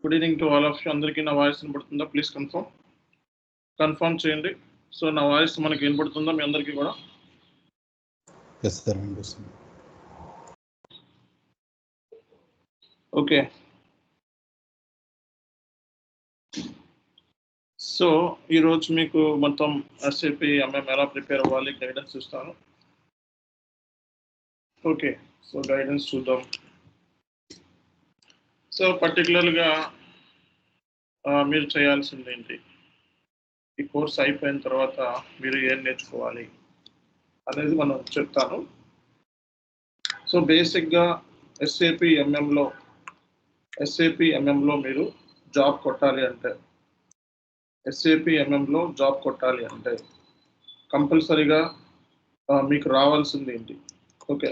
Good evening to all of you. అందరికీ నా voice వినపడుతుందా? ప్లీజ్ కన్ఫర్మ్ చేయండి. సో నా వాయిస్ మనకి వినపడుతుందా మీ అందరికీ కూడా? ఎస్ సార్, వినిపిస్తుంది. ఓకే, సో ఈరోజు మీకు మొత్తం SAP MM ఎలా ప్రిపేర్ అవ్వాలి గైడెన్స్ ఇస్తాను. ఓకే, సో గైడెన్స్ చూద్దాం. సో పర్టికులర్గా మీరు చేయాల్సింది ఏంటి, ఈ కోర్స్ అయిపోయిన తర్వాత మీరు ఏం నేర్చుకోవాలి అనేది మనం చెప్తాను. సో బేసిక్గా SAP MM లో మీరు జాబ్ కొట్టాలి అంటే, SAP MM లో జాబ్ కొట్టాలి అంటే కంపల్సరీగా మీకు రావాల్సింది ఏంటి? ఓకే,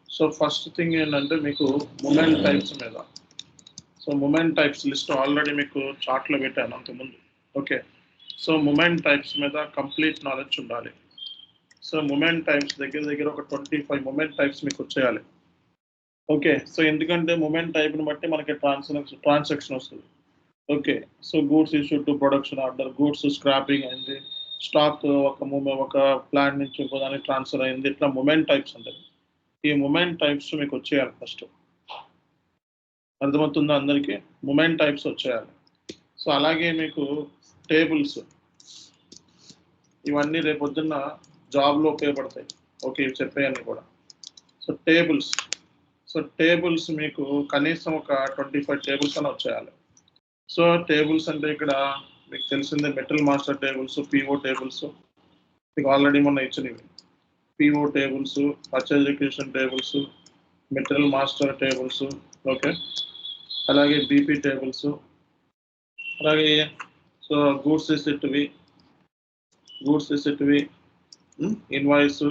సో ఫస్ట్ థింగ్ ఏంటంటే మీకు మూమెంట్ టైప్స్ మీద, so movement types list already మీకు చార్ట్లో పెట్టాను అంతకుముందు. ఓకే, సో మూమెంట్ టైప్స్ మీద కంప్లీట్ నాలెడ్జ్ ఉండాలి. సో మూమెంట్ టైప్స్ దగ్గర ఒక 25 మూమెంట్ టైప్స్ మీకు వచ్చేయాలి. ఓకే, సో ఎందుకంటే మూమెంట్ టైప్ని బట్టి మనకి ట్రాన్సాక్షన్ వస్తుంది. Okay, so goods issue to production order, goods scrapping అయింది, స్టాక్ ఒక ప్లాంట్ నుంచి ఇంకో దానికి ట్రాన్స్ఫర్ అయింది, ఇట్లా మూమెంట్ టైప్స్ ఉంటుంది. ఈ మూమెంట్ టైప్స్ మీకు వచ్చేయాలి ఫస్ట్. అర్థమవుతుందా అందరికీ? మూమెంట్ టైప్స్ వచ్చేయాలి. సో అలాగే మీకు టేబుల్స్, ఇవన్నీ రేపొద్దున్న జాబ్లో ఉపయోగపడతాయి. ఓకే, ఇవి చెప్పేయన్నీ కూడా. సో టేబుల్స్ మీకు కనీసం ఒక 25 టేబుల్స్ అని వచ్చేయాలి. సో టేబుల్స్ అంటే ఇక్కడ మీకు తెలిసిందే, metal master tables, PO tables మీకు ఆల్రెడీ మొన్న ఇచ్చినవి. PO tables, purchase requisition tables, material master tables, okay, అలాగే BP టేబుల్స్, అలాగే సో గూడ్స్ రిసిప్ట్వి, ఇన్వాయిస్.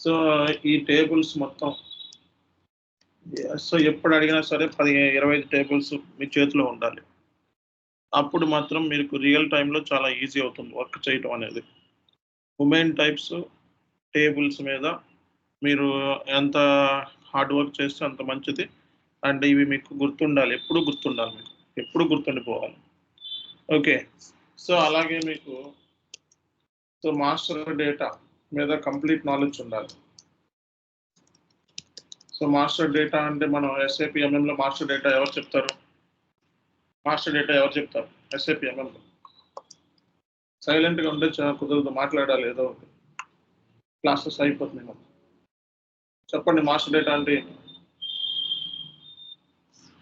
సో ఈ టేబుల్స్ మొత్తం, సో ఎప్పుడు అడిగినా సరే 25 టేబుల్స్ మీ చేతిలో ఉండాలి. అప్పుడు మాత్రం మీకు రియల్ టైంలో చాలా ఈజీ అవుతుంది వర్క్ చేయటం అనేది. మూమెంట్ టైప్స్ టేబుల్స్ మీద మీరు ఎంత హార్డ్ వర్క్ చేస్తే అంత మంచిది. అండ్ ఇవి మీకు గుర్తుండాలి, ఎప్పుడు గుర్తుండాలి, మీకు ఎప్పుడు గుర్తుండిపోవాలి. ఓకే, సో అలాగే మీకు సో మాస్టర్ డేటా మీద కంప్లీట్ నాలెడ్జ్ ఉండాలి. సో మాస్టర్ డేటా అంటే మనం SAP MM లో మాస్టర్ డేటా ఎవరు చెప్తారు? SAP MM లో సైలెంట్గా ఉంటే కుదరదు, మాట్లాడాలి, ఏదో క్లాసెస్ అయిపోతుంది. మనం చెప్పండి, మాస్టర్ డేటా అంటే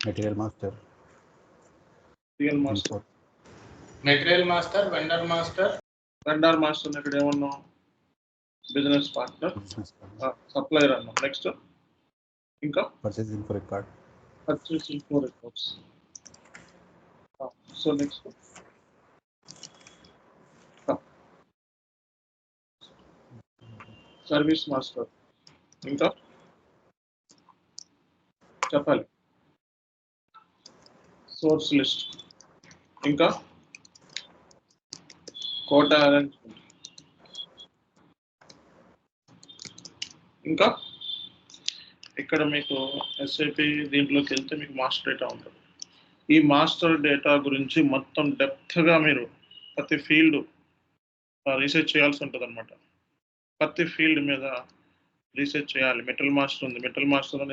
material master, material master, vendor master ఇక్కడ ఏమన్నాం? బిజినెస్ పార్ట్నర్, సప్లయర్ అన్నాం. నెక్స్ట్ ఇంకా purchasing for records. So next service master, ఇంకా చెప్పాలి. సోర్స్ లిస్ట్, ఇంకా కోటా అరేంజ్మెంట్, ఇంకా ఇక్కడ మీకు SAP దీంట్లోకి వెళ్తే మీకు మాస్టర్ డేటా ఉంటుంది. ఈ మాస్టర్ డేటా గురించి మొత్తం డెప్త్గా మీరు ప్రతి ఫీల్డ్ రీసెర్చ్ చేయాల్సి ఉంటుంది అనమాట. ప్రతి ఫీల్డ్ మీద రీసెర్చ్ చేయాలి. మెటల్ మాస్టర్ ఉంది, మెటల్ మాస్టర్లో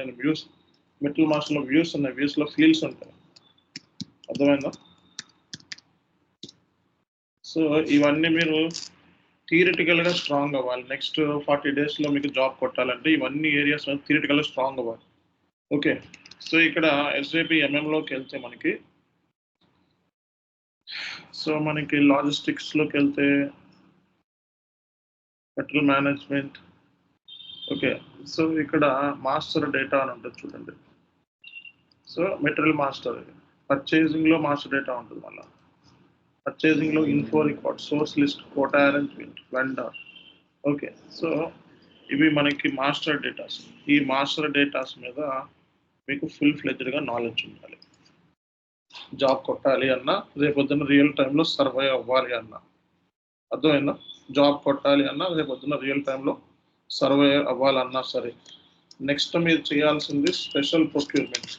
మెటల్ మాస్టర్లో వ్యూస్ ఉన్నాయి, వ్యూస్లో ఫీల్డ్స్ ఉంటాయి. అర్థమైందా? సో ఇవన్నీ మీరు థియరిటికల్గా స్ట్రాంగ్ అవ్వాలి. నెక్స్ట్ 40 డేస్లో మీకు జాబ్ కొట్టాలంటే ఇవన్నీ ఏరియాస్ థియరిటికల్గా స్ట్రాంగ్ అవ్వాలి. ఓకే, సో ఇక్కడ SAP MM-లోకి వెళ్తే మనకి లాజిస్టిక్స్లోకి వెళ్తే మెటీరియల్ మేనేజ్మెంట్. ఓకే, సో ఇక్కడ మాస్టర్ డేటా అని ఉంటుంది చూడండి. సో మెటీరియల్ మాస్టర్, పర్చేసింగ్లో మాస్టర్ డేటా ఉంటుంది. మళ్ళీ పర్చేసింగ్లో info record, source list, quota arrangement, vendor. Okay, so ఇవి మనకి మాస్టర్ డేటాస్. ఈ మాస్టర్ డేటాస్ మీద మీకు ఫుల్ ఫ్లెడ్జ్డ్గా నాలెడ్జ్ ఉండాలి. జాబ్ కొట్టాలి అన్నా, రేపొద్దున రియల్ టైంలో సర్వైవ్ అవ్వాలి అన్నా, అర్థమైందా? జాబ్ కొట్టాలి అన్నా, రేపొద్దున రియల్ టైంలో సర్వైవ్ అవ్వాలన్నా సరే. నెక్స్ట్ మీరు చేయాల్సింది special procurement.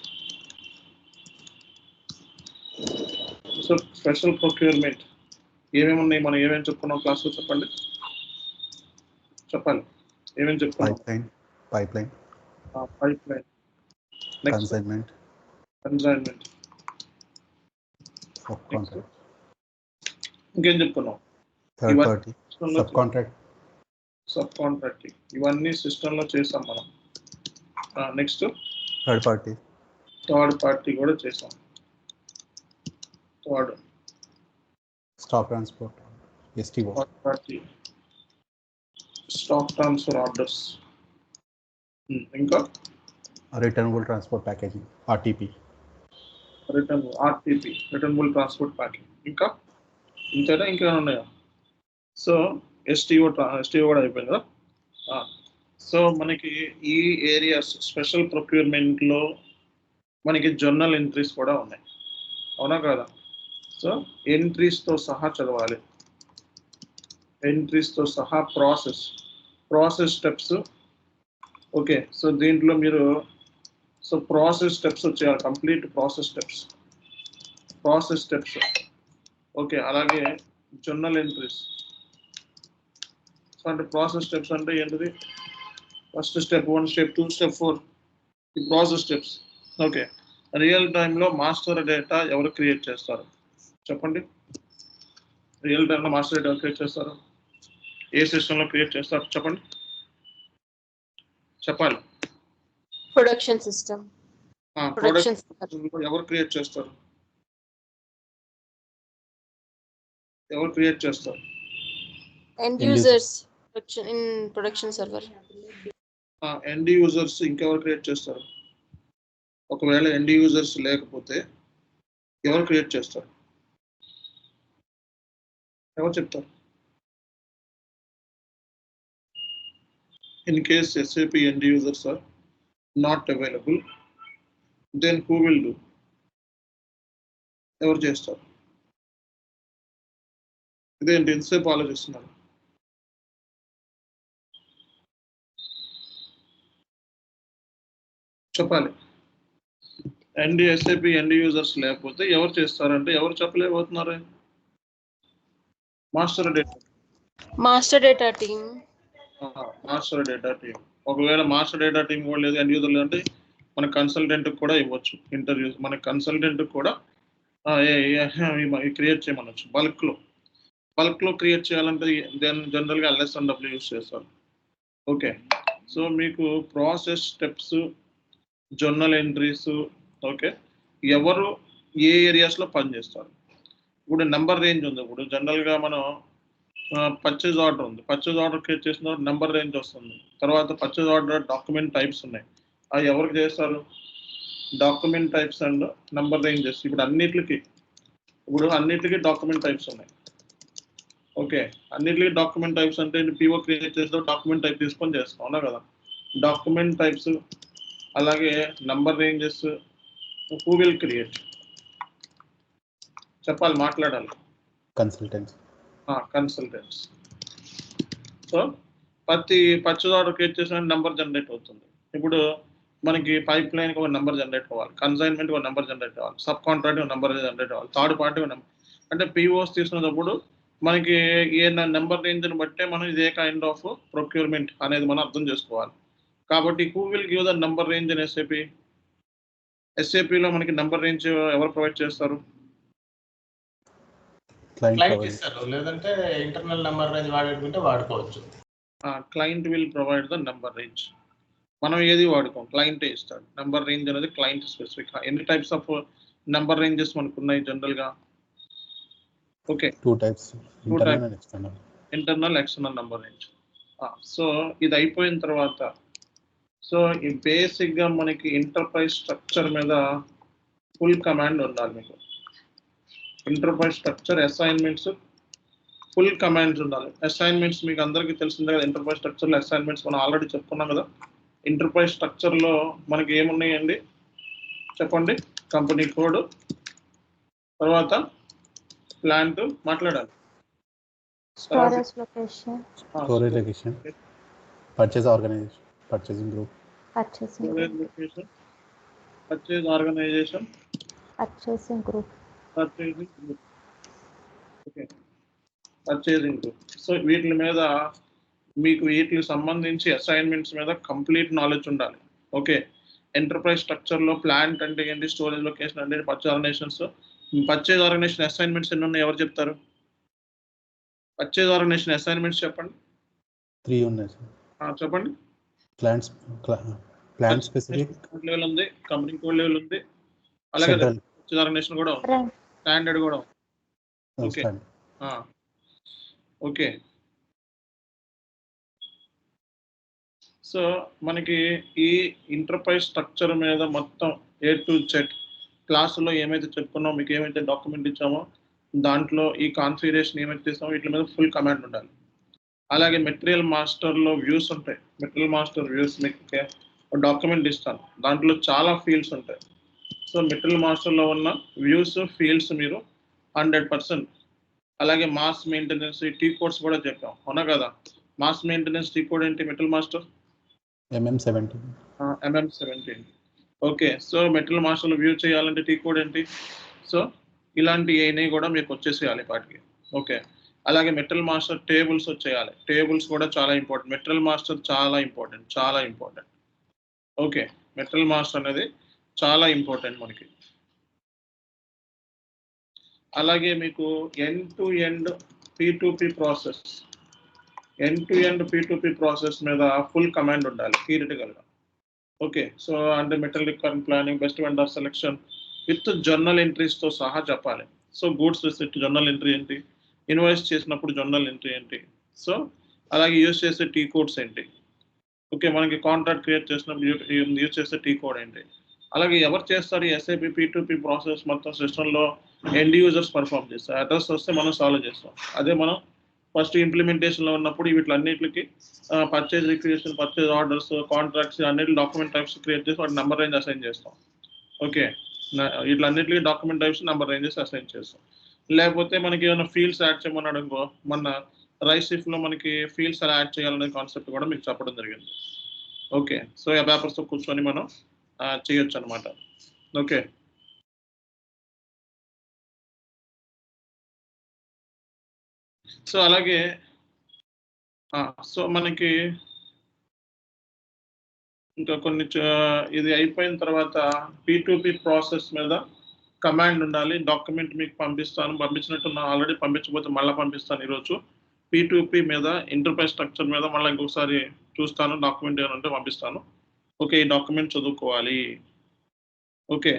So special procurement ఏమేమి ఉన్నాయి, మనం ఏమేమి చెప్పుకున్నాం క్లాస్లో చెప్పండి, చెప్పాలి ఏమేమి చెప్పుకున్నాం. Pipeline pipeline, next consignment consignment, subcontract ఇంకేం చెప్పుకున్నాం, third party subcontract subcontracting, ఇవన్నీ సిస్టంలో చేసాం మనం. నెక్స్ట్ థర్డ్ పార్టీ కూడా చేసాం. Third stock transport STO third party stock transfer orders, ఇంకా returnable transport packaging RTP RTP returnable transport packing, ఇంకా ఇంతేనా ఇంకేమైనా ఉన్నాయా. సో ఎస్టీఓ కూడా అయిపోయింది కదా. సో మనకి ఈ ఏరియాస్ స్పెషల్ ప్రొక్యూర్మెంట్లో మనకి జర్నల్ ఎంట్రీస్ కూడా ఉన్నాయి, అవునా కదా. సో ఎంట్రీస్తో సహా చదవాలి, ఎంట్రీస్తో సహా ప్రాసెస్ స్టెప్స్. ఓకే, సో దీంట్లో మీరు సో ప్రాసెస్ స్టెప్స్ వచ్చేయాలి, కంప్లీట్ ప్రాసెస్ స్టెప్స్. ఓకే, అలాగే జర్నల్ ఎంట్రీస్. సో అంటే ప్రాసెస్ స్టెప్స్ అంటే ఏంటిది, ఫస్ట్ స్టెప్ 1, స్టెప్ 2, స్టెప్ 4, ఈ ప్రాసెస్ స్టెప్స్. ఓకే, రియల్ టైంలో మాస్టర్ డేటా ఎవరు క్రియేట్ చేస్తారు చెప్పండి. రియల్ టైంలో మాస్టర్ డేటా ఎవరు క్రియేట్ చేస్తారు, ఏ సిస్టంలో క్రియేట్ చేస్తారు చెప్పండి, చెప్పాలి. ప్రొడక్షన్ సిస్టమ్ ఎవరు క్రియేట్ చేస్తారు, ఎవరు క్రియేట్ చేస్తారు, end users in production server. End users. ఇంకెవరు క్రియేట్ చేస్తారు, ఒకవేళ ఎండ్ యూజర్స్ లేకపోతే ఎవరు క్రియేట్ చేస్తారు, ఎవరు చెప్తారు. In case SAP end users are not available, then who will do, ఎవరు చేస్తారు. ఇదేంటి ఎంతసేపు ఆలోచిస్తున్నారు, చెప్పాలి. SAP ఎండ్ యూజర్స్ లేకపోతే ఎవరు చేస్తారంటే ఎవరు చెప్పలేకపోతున్నారు, మాస్టర్ డేటా టీమ్. ఒకవేళ మాస్టర్ డేటా టీమ్ కూడా లేదు, ఎండ్ యూజర్ లేదంటే మన కన్సల్టెంట్ కూడా ఇవ్వచ్చు ఇంటర్వ్యూ, మన కన్సల్టెంట్ కూడా క్రియేట్ చేయమనొచ్చు. బల్క్లో క్రియేట్ చేయాలంటే దెన్ జనరల్గా LS&W యూస్ చేస్తారు. ఓకే, సో మీకు process steps, journal entries. Okay, ఎవరు ఏ ఏరియాస్లో పనిచేస్తారు. ఇప్పుడు నెంబర్ రేంజ్ ఉంది, ఇప్పుడు జనరల్గా మనం పర్చేజ్ ఆర్డర్ ఉంది, పర్చేజ్ ఆర్డర్ క్రియేట్ చేసిన నెంబర్ రేంజ్ వస్తుంది. తర్వాత పర్చేజ్ ఆర్డర్ డాక్యుమెంట్ టైప్స్ ఉన్నాయి, అవి ఎవరికి చేస్తారు, document types and number ranges. ఇప్పుడు అన్నిటికీ డాక్యుమెంట్ టైప్స్ ఉన్నాయి. ఓకే, అన్నిటికీ డాక్యుమెంట్ టైప్స్ అంటే PO క్రియేట్ చేస్తే డాక్యుమెంట్ టైప్ తీసుకొని చేస్తాం, అవునా కదా. డాక్యుమెంట్ టైప్స్, అలాగే number ranges, who will create, చెప్పాలి, మాట్లాడాలి. కన్సల్టెంట్స్. సో ప్రతి పర్చేజ్ ఆర్డర్ క్రియేట్ చేసిన నెంబర్ జనరేట్ అవుతుంది. ఇప్పుడు మనకి పైప్ లైన్కి ఒక నెంబర్ జనరేట్ అవ్వాలి, కన్సైన్మెంట్కి ఒక నెంబర్ జనరేట్ అవ్వాలి, సబ్ కాంట్రాక్ట్ ఒక నెంబర్ జనరేట్ అవ్వాలి, థర్డ్ పార్టీ ఒక నెంబర్. అంటే POs తీసుకున్నప్పుడు మనకి ఏ నెంబర్ రేంజ్ని బట్టే మనం ఇదే కైండ్ ఆఫ్ ప్రొక్యూర్మెంట్ అనేది మనం అర్థం చేసుకోవాలి. కాబట్టి who will give the number range in SAPలో మనకి నెంబర్ రేంజ్ ఎవరు ప్రొవైడ్ చేస్తారు, క్లయింట్ ఇస్తారు, లేదంటే ఇంటర్నల్ నెంబర్ రేంజ్ వాడుకుంటే వాడుకోవచ్చు. Client will provide the number range. మనం ఏది వాడుకోం, క్లయింటే ఇస్తాడు. నెంబర్ రేంజ్ అనేది క్లయింట్ స్పెసిఫిక్. ఎన్ని టైప్స్ ఆఫ్ నెంబర్ రేంజెస్ మనకు ఉన్నాయి జనరల్గా, okay, 2 types internal external number range. So ఇది అయిపోయిన తర్వాత, సో ఈ బేసిక్గా మనకి ఎంటర్ప్రైజ్ స్ట్రక్చర్ మీద ఫుల్ కమాండ్ ఉండాలి మీకు. Enterprise structure, assignments, full commands ఉండాలి. అసైన్మెంట్స్ మీకు అందరికీ తెలిసిందే కదా, ఎంటర్ప్రైజ్ స్ట్రక్చర్లో అసైన్మెంట్స్ మనం ఆల్రెడీ చెప్పుకున్నాం కదా. ఎంటర్ప్రైజ్ స్ట్రక్చర్లో మనకి ఏమున్నాయండి చెప్పండి, కంపెనీ కోడ్, తర్వాత ప్లాంట్, మాట్లాడాలి, Storage location. Purchase organization, purchasing group, purchase organisation, Purchasing group. Purchasing group. Okay, purchasing group. So వీటి మీద మీకు వీటికి సంబంధించి అసైన్మెంట్స్ మీద కంప్లీట్ నాలెడ్జ్ ఉండాలి. ఓకే, ఎంటర్ప్రైజ్ స్ట్రక్చర్లో ప్లాంట్ అంటే ఏంటి, స్టోరేజ్ లొకేషన్ అంటే purchase organisations. Purchase organisation assignments ఎన్ని ఉన్నాయి, ఎవరు చెప్తారు? పర్చేజ్ ఆర్గనైజేషన్ అసైన్మెంట్స్ చెప్పండి. 3 ఉన్నాయి సార్. చెప్పండి. ప్లాంట్ స్పెసిఫిక్ లెవెల్ ఉంది, కంపెనీ కోడ్ లెవెల్ ఉంది, అలాగే పర్చేజ్ ఆర్గనైజేషన్ కూడా ఉంది, స్టాండర్డ్ కూడా ఉంది. Okay okay. సో మనకి ఈ ఎంటర్ప్రైజ్ స్ట్రక్చర్ మీద మొత్తం A to Z క్లాసులో ఏమైతే చెప్పుకున్నామో, మీకు ఏమైతే డాక్యుమెంట్ ఇచ్చామో దాంట్లో ఈ కాన్ఫిగరేషన్ ఏమైతే ఇస్తామో వీటి మీద ఫుల్ కమాండ్ ఉండాలి. అలాగే మెటీరియల్ మాస్టర్లో వ్యూస్ ఉంటాయి. మెటీరియల్ మాస్టర్ వ్యూస్ మీకు డాక్యుమెంట్ ఇస్తాను, దాంట్లో చాలా ఫీల్డ్స్ ఉంటాయి. సో మెటీరియల్ మాస్టర్లో ఉన్న వ్యూస్ ఫీల్డ్స్ మీరు 100%. అలాగే మాస్ మెయింటెనెన్స్ టీ కోడ్స్ కూడా చెప్పాం, అవునా కదా? మాస్ మెయింటెనెన్స్ టీ కోడ్ ఏంటి material master? MM17. Okay, so material మాస్టర్లో వ్యూ చేయాలంటే టీ కోడ్ ఏంటి? సో ఇలాంటి ఏని కూడా మీకు వచ్చేసేయాలి పాటికి. ఓకే, అలాగే మెటీరియల్ మాస్టర్ టేబుల్స్ వచ్చేయాలి. టేబుల్స్ కూడా చాలా ఇంపార్టెంట్. మెటీరియల్ మాస్టర్ చాలా ఇంపార్టెంట్. ఓకే, మెటీరియల్ మాస్టర్ అనేది చాలా ఇంపార్టెంట్ మనకి. అలాగే మీకు end to end P2P process మీద ఫుల్ కమాండ్ ఉండాలి థియరిటికల్గా. ఓకే, సో అంటే material requirement planning, best vendor selection with journal ఎంట్రీస్తో సహా చెప్పాలి. So goods receipt journal entry ఏంటి, ఇన్వాయిస్ చేసినప్పుడు జర్నల్ ఎంట్రీ ఏంటి, సో అలాగే యూజ్ చేసే టీ కోడ్స్ ఏంటి. ఓకే, మనకి కాంట్రాక్ట్ క్రియేట్ చేసినప్పుడు యూజ్ చేసే టీ కోడ్ ఏంటి. అలాగే ఎవరు చేస్తారు ఈ SAP P2P ప్రాసెస్ మొత్తం సిస్టంలో? ఎండ్ యూజర్స్ పర్ఫామ్ చేస్తారు. అడ్రస్ వస్తే మనం సాల్వ్ చేస్తాం. అదే మనం ఫస్ట్ ఇంప్లిమెంటేషన్లో ఉన్నప్పుడు వీటిలన్నిటికి purchase requisition, purchase orders, contracts అన్నిటి డాక్యుమెంట్ టైప్స్ క్రియేట్ చేసి వాటి నెంబర్ రేంజ్ అసైన్ చేస్తాం. ఓకే, వీటిలన్నిటికీ document types number ranges assign చేస్తాం. లేకపోతే మనకి ఏమైనా ఫీల్డ్స్ యాడ్ చేయమన్నాడు అనుకో, మన రైసిఫ్లో మనకి ఫీల్డ్స్ ఎలా యాడ్ చేయాలనే కాన్సెప్ట్ కూడా మీకు చెప్పడం జరిగింది. ఓకే, సో ఆ పేపర్స్తో కూర్చొని మనం చేయొచ్చు అనమాట. ఓకే, సో అలాగే సో మనకి ఇంకా కొన్ని ఇది అయిపోయిన తర్వాత P2P ప్రాసెస్ మీద కమాండ్ ఉండాలి. డాక్యుమెంట్ మీకు పంపించినట్టు ఆల్రెడీ పంపించకపోతే మళ్ళీ పంపిస్తాను ఈరోజు. P2P మీద ఎంటర్ప్రైజ్ స్ట్రక్చర్ మీద మళ్ళీ ఇంకొకసారి చూస్తాను, డాక్యుమెంట్ ఏమైనా ఉంటే పంపిస్తాను. ఓకే, ఈ డాక్యుమెంట్ చదువుకోవాలి. ఓకే,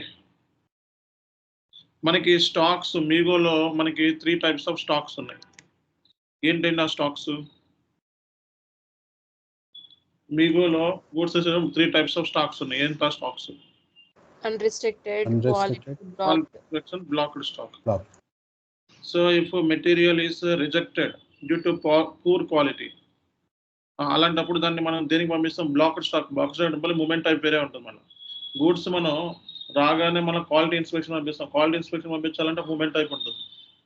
మనకి స్టాక్స్ మీగోలో మనకి 3 types ఆఫ్ స్టాక్స్ ఉన్నాయి. ఏంటంటే ఆ స్టాక్స్ మీగోలో గూడ్స్ 3 types ఆఫ్ స్టాక్స్ ఉన్నాయి. ఏంటా stocks? Unrestricted, blocked stock. So if material is rejected due to poor quality, అలాంటప్పుడు దాన్ని మనం దేనికి పంపిస్తాం? Blocked stock. బ్లాక్డ్ స్టాక్ అంటే మూమెంట్ టైప్ వేరే ఉంటుంది. మన గూడ్స్ మనం రాగానే మనం క్వాలిటీ ఇన్స్పెక్షన్ పంపిస్తాం. క్వాలిటీ ఇన్స్పెక్షన్ పంపించాలంటే ఒక మూమెంట్ టైప్ ఉంటుంది.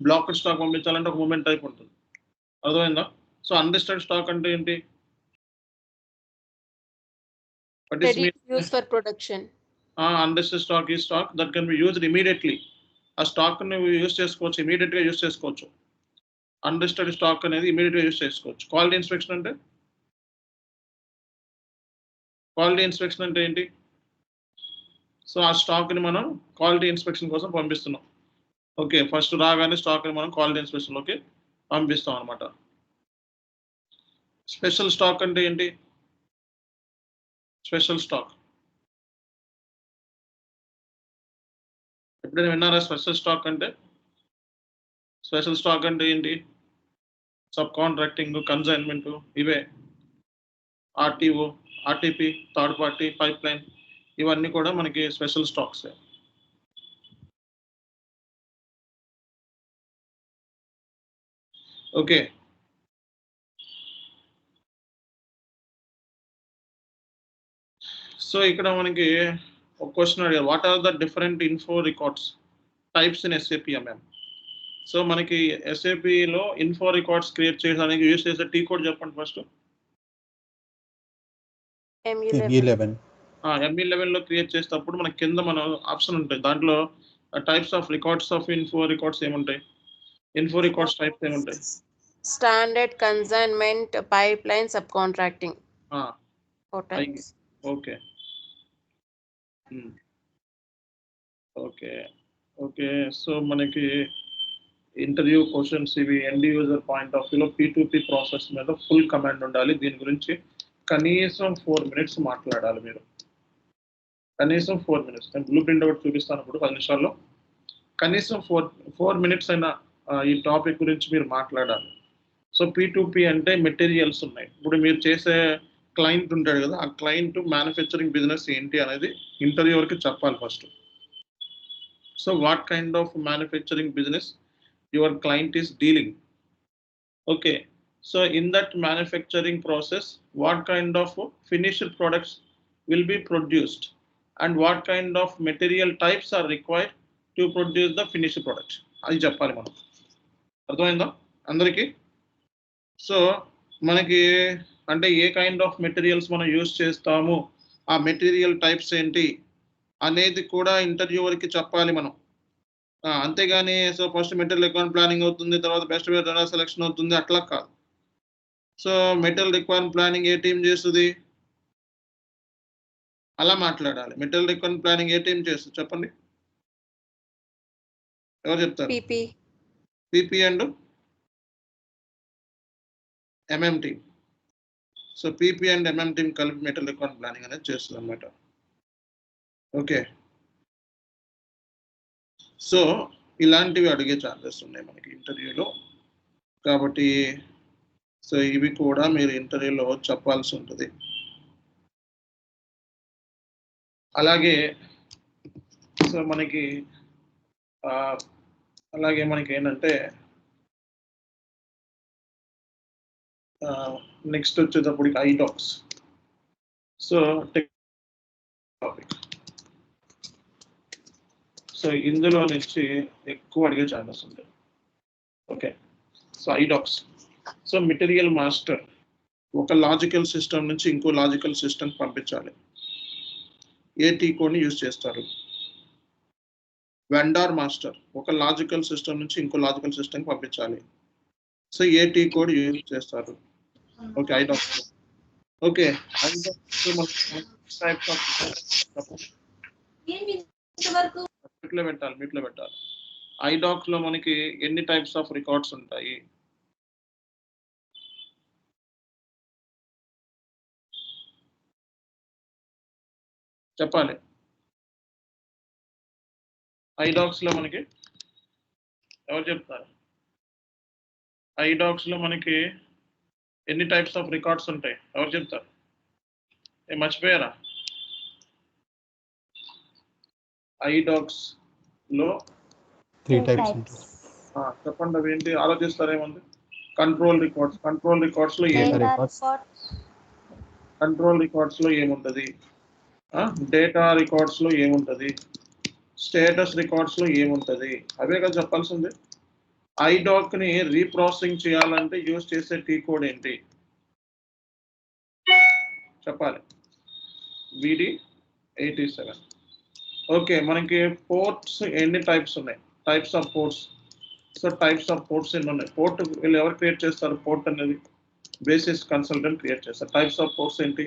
బ్లాక్డ్ స్టాక్ పంపించాలంటే ఒక మూమెంట్ టైప్ ఉంటుంది. అర్థమైందా? సో అన్రిస్టర్డ్ స్టాక్ అంటే ఏంటి? used for production. Unrestricted stock is stock that can be used immediately. ఆ స్టాక్ ని యూజ్ చేసుకోవచ్చు, ఇమీడియట్ గా యూజ్ చేసుకోవచ్చు. అన్రిస్టర్డ్ స్టాక్ అనేది ఇమీడియట్ గా యూజ్ చేసుకోవచ్చు. క్వాలిటీ ఇన్స్పెక్షన్ అంటే ఏంటి? సో ఆ స్టాక్ ని మనం క్వాలిటీ ఇన్స్పెక్షన్ కోసం పంపిస్తున్నాం. ఓకే, ఫస్ట్ రాగానే స్టాక్ ని మనం క్వాలిటీ ఇన్స్పెక్షన్ లోకి పంపిస్తాం అనమాట. స్పెషల్ స్టాక్ అంటే ఏంటి? స్పెషల్ స్టాక్ ఎప్పుడైనా విన్నారా? స్పెషల్ స్టాక్ అంటే ఏంటి? సబ్ కాంట్రాక్టింగ్, కన్సైన్మెంట్, ఇవే. RTO, RTP, third party, pipe line, ఇవన్నీ కూడా మనకి స్పెషల్ స్టాక్స్. ఓకే, సో ఇక్కడ మనకి ఒక క్వశ్చన్ అడిగారు, what are the different info records types in SAP MM? So మనకి SAPలో ఇన్ఫో రికార్డ్స్ క్రియేట్ చేయడానికి యూజ్ చేసే టీ కోడ్ చెప్పండి ఫస్ట్. ME11. ME11లో క్రియేట్ చేసేటప్పుడు మనకి కింద మన ఆప్షన్ ఉంటుంది, దాంట్లో types of records of info records ఏముంటాయి? ఇన్ఫో రికార్డ్స్ టైప్స్ ఏముంటాయి? Standard consignment, pipeline, subcontracting. Four types. Okay okay okay. So మనకి ఇంటర్వ్యూ క్వశ్చన్స్ ఇవి ఎండ్ యూజర్ పాయింట్ ఆఫ్ వ్యూలో P2P ప్రాసెస్ మీద ఫుల్ కమాండ్ ఉండాలి. దీని గురించి కనీసం 4 minutes మాట్లాడాలి మీరు. కనీసం 4 minutes. నేను బ్లూ ప్రింట్ ఒకటి చూపిస్తాను ఇప్పుడు 10 నిమిషాల్లో. కనీసం 4 minutes అయినా ఈ టాపిక్ గురించి మీరు మాట్లాడాలి. సో P2P అంటే మెటీరియల్స్ ఉన్నాయి. ఇప్పుడు మీరు చేసే క్లయింట్ ఉంటాడు కదా, ఆ క్లయింట్ మ్యానుఫ్యాక్చరింగ్ బిజినెస్ ఏంటి అనేది ఇంటర్వ్యూవర్కి చెప్పాలి first. So what kind of manufacturing business your client is dealing. Okay, so in that manufacturing process, what kind of finished products will be produced and what kind of material types are required to produce the finished product? అది చెప్పాలి మనం. అర్థమైందా అందరికీ? So మనకి అంటే ఏ kind of materials మనం use చేస్తాము, ఆ మెటీరియల్ టైప్స్ ఏంటి అనేది కూడా ఇంటర్వ్యూవర్కి చెప్పాలి మనం. అంతేగాని so first material requirement planning అవుతుంది, తర్వాత బెస్ట్ వెండర్ సెలెక్షన్ అవుతుంది, అట్లా కాదు. సో మెటీరియల్ రిక్వైర్మెంట్ ప్లానింగ్ ఏ టీం చేస్తుంది అలా మాట్లాడాలి. మెటీరియల్ రిక్వైర్మెంట్ ప్లానింగ్ ఏ టీం చేస్తుంది చెప్పండి, ఎవరు చెప్తారు? PP and MM team. So PP and MM team కలిపి మెటీరియల్ రిక్వైర్మెంట్ ప్లానింగ్ అనేది చేస్తుంది అన్నమాట. ఓకే, సో ఇలాంటివి అడిగే ఛాన్సెస్ ఉన్నాయి మనకి ఇంటర్వ్యూలో. కాబట్టి సో ఇవి కూడా మీరు ఇంటర్వ్యూలో చెప్పాల్సి ఉంటుంది. అలాగే సో మనకి ఏంటంటే నెక్స్ట్ వచ్చేటప్పటికి ఐడాక్స్. సో టాపిక్, సో ఇందులో నుంచి ఎక్కువ అడిగే ఛాన్సెస్ ఉంటాయి. Okay, so ఐడాక్స్. So material master ఒక లాజికల్ సిస్టమ్ నుంచి ఇంకో లాజికల్ సిస్టమ్ పంపించాలి. ఏ టీ కోడ్ని యూజ్ చేస్తారు? వెండార్ మాస్టర్ ఒక లాజికల్ సిస్టమ్ నుంచి ఇంకో లాజికల్ సిస్టమ్ పంపించాలి. సో ఏ టీ కోడ్ యూజ్ చేస్తారు? ఓకే, ఐడాక్స్. ఓకే, మీట్లో పెట్టాలి. ఐడాక్స్ లో మనకి ఎన్ని టైప్స్ ఆఫ్ రికార్డ్స్ ఉంటాయి? చెప్పాలి. ఐడాక్స్ లో మనకి ఎవరు చెప్తారు? ఐడాక్స్ లో మనకి ఎన్ని టైప్స్ ఆఫ్ రికార్డ్స్ ఉంటాయి? ఎవరు చెప్తారు? మర్చిపోయారా? ఐడాక్స్ లో 3 types ఉంటాయి. చెప్పండి, అవి ఏంటి? ఆలోచిస్తారేముంది? Control records. కంట్రోల్ రికార్డ్స్ లో ఏముంటది? డేటా రికార్డ్స్ లో ఏముంటది? స్టేటస్ రికార్డ్స్ లో ఏముంటది? అవే కదా చెప్పాల్సింది. ఐడాక్ ని రీప్రాసెసింగ్ చేయాలంటే యూజ్ చేసే టీ కోడ్ ఏంటి చెప్పాలి. VD87. ఓకే, మనకి పోర్ట్స్ ఎన్ని టైప్స్ ఉన్నాయి? Types of ports. So types of ports ఎన్ని ఉన్నాయి? పోర్ట్ వీళ్ళు ఎవరు క్రియేట్ చేస్తారు? పోర్ట్ అనేది బేసిస్ కన్సల్టెంట్ క్రియేట్ చేస్తారు. టైప్స్ ఆఫ్ పోర్ట్స్ ఏంటి?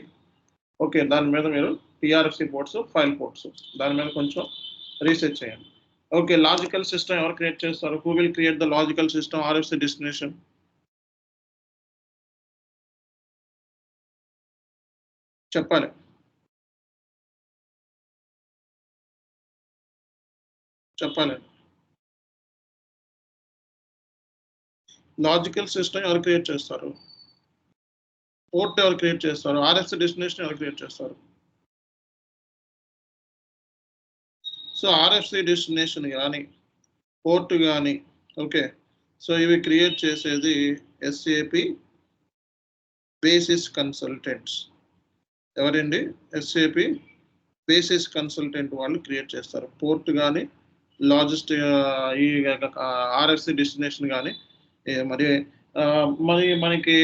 ఓకే, దాని మీద మీరు TRFC పోర్ట్స్, ఫైల్ పోర్ట్స్, దాని మీద కొంచెం రీసెర్చ్ చేయండి. ఓకే, లాజికల్ సిస్టమ్ ఎవరు క్రియేట్ చేస్తారు? Who will create the logical system? RFC destination. చెప్పాలి. లాజికల్ సిస్టమ్ ఎవరు క్రియేట్ చేస్తారు? పోర్ట్ ఎవరు క్రియేట్ చేస్తారు? RFC డెస్టినేషన్ ఎవరు క్రియేట్ చేస్తారు? సో RFC డెస్టినేషన్ కానీ పోర్ట్ కానీ, ఓకే, సో ఇవి క్రియేట్ చేసేది SAP బేసిస్ కన్సల్టెంట్స్. ఎవరండి? SAP బేసిస్ కన్సల్టెంట్ వాళ్ళు క్రియేట్ చేస్తారు. పోర్ట్ కానీ, లాజిస్టిక్, ఈ RFC డెస్టినేషన్ కానీ. మరి మనకి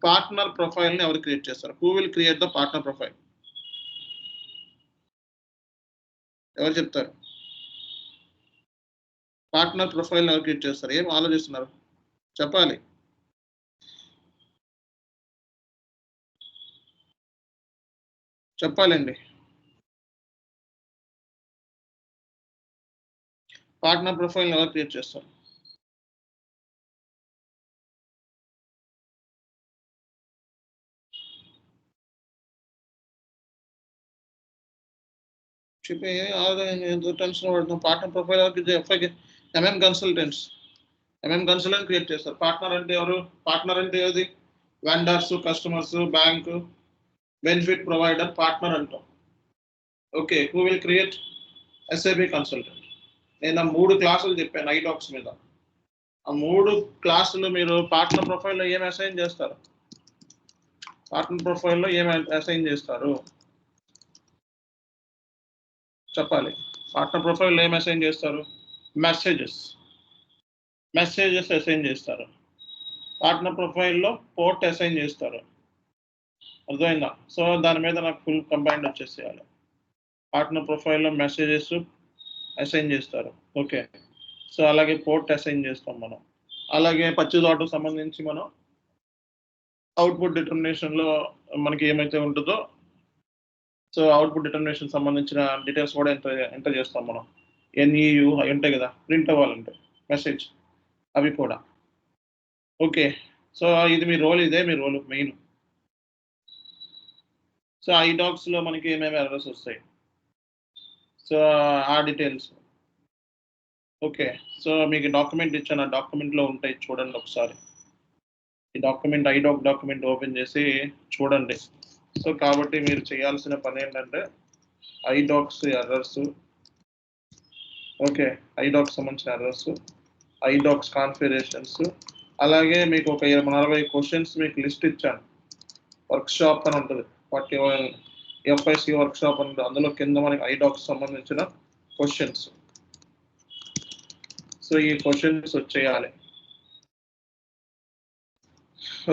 పార్ట్నర్ ప్రొఫైల్ని ఎవరు క్రియేట్ చేస్తారు? Who will create the partner profile? ఎవరు చెప్తారు? పార్ట్నర్ ప్రొఫైల్ ఎవరు క్రియేట్ చేస్తారు? ఏం ఆలోచిస్తున్నారు చెప్పాలి. చెప్పాలండి. పార్ట్నర్ ప్రొఫైల్ ఎవరు క్రియేట్ చేస్తారు? చెప్పి టెన్షన్ పడుతున్నాం. పార్ట్నర్ ప్రొఫైల్ ఎవరికి? MM consultants. MM consultant create చేస్తారు. పార్ట్నర్ అంటే ఎవరు? పార్ట్నర్ అంటే ఏది? Vendors, customers, bank, benefit provider partner అంటాం. Okay, who will create? SAP consultant. నేను ఆ 3 క్లాసులు చెప్పాను ఐడాక్స్ మీద. ఆ 3 క్లాసులు మీరు పార్ట్నర్ ప్రొఫైల్లో ఏం అసైన్ చేస్తారు? పార్ట్నర్ ప్రొఫైల్లో ఏం అసైన్ చేస్తారు చెప్పాలి. పార్ట్నర్ ప్రొఫైల్లో ఏం అసైన్ చేస్తారు? మెసేజెస్ అసైన్ చేస్తారు. పార్ట్నర్ ప్రొఫైల్లో పోర్ట్ అసైన్ చేస్తారు. అర్థమైందా? సో దాని మీద నాకు ఫుల్ కంబైండ్ వచ్చేసేయాలి. పార్ట్నర్ ప్రొఫైల్లో మెసేజెస్ అసైన్ చేస్తారు. ఓకే, సో అలాగే పోర్ట్ అసైన్ చేస్తాం మనం. అలాగే పచ్చిదోటకు సంబంధించి మనం అవుట్పుట్ డిటర్మినేషన్లో మనకి ఏమైతే ఉంటుందో సో అవుట్పుట్ డిటర్మినేషన్ సంబంధించిన డీటెయిల్స్ కూడా ఎంటర్ చేస్తాం మనం. ఎన్ఈయు అవి ఉంటాయి కదా, ప్రింట్ అవ్వాలంటే మెసేజ్, అవి కూడా. ఓకే, సో ఇది మీ రోల్, ఇదే మీ రోల్ మెయిన్. సో ఐడాక్స్లో మనకి ఏమేమి ఎర్రర్స్ వస్తాయి సో ఆ డీటెయిల్స్. ఓకే, సో మీకు డాక్యుమెంట్ ఇచ్చాను, ఆ డాక్యుమెంట్లో ఉంటాయి చూడండి ఒకసారి. ఈ డాక్యుమెంట్ ఐడాక్ డాక్యుమెంట్ ఓపెన్ చేసి చూడండి. సో కాబట్టి మీరు చేయాల్సిన పని ఏంటంటే ఐడాక్స్ ఎర్రర్స్, ఓకే, ఐడాక్స్ సంబంధించిన ఎర్రర్స్, ఐడాక్స్ కాన్ఫిగరేషన్స్, అలాగే మీకు ఒక 40 క్వశ్చన్స్ మీకు లిస్ట్ ఇచ్చాను. వర్క్షాప్ అని ఉంటుంది, ఎఫ్ఐసి వర్క్షాప్ అని ఉంటుంది. అందులో కింద మనకి ఐడాక్స్ సంబంధించిన క్వశ్చన్స్. సో ఈ క్వశ్చన్స్ వచ్చేయాలి.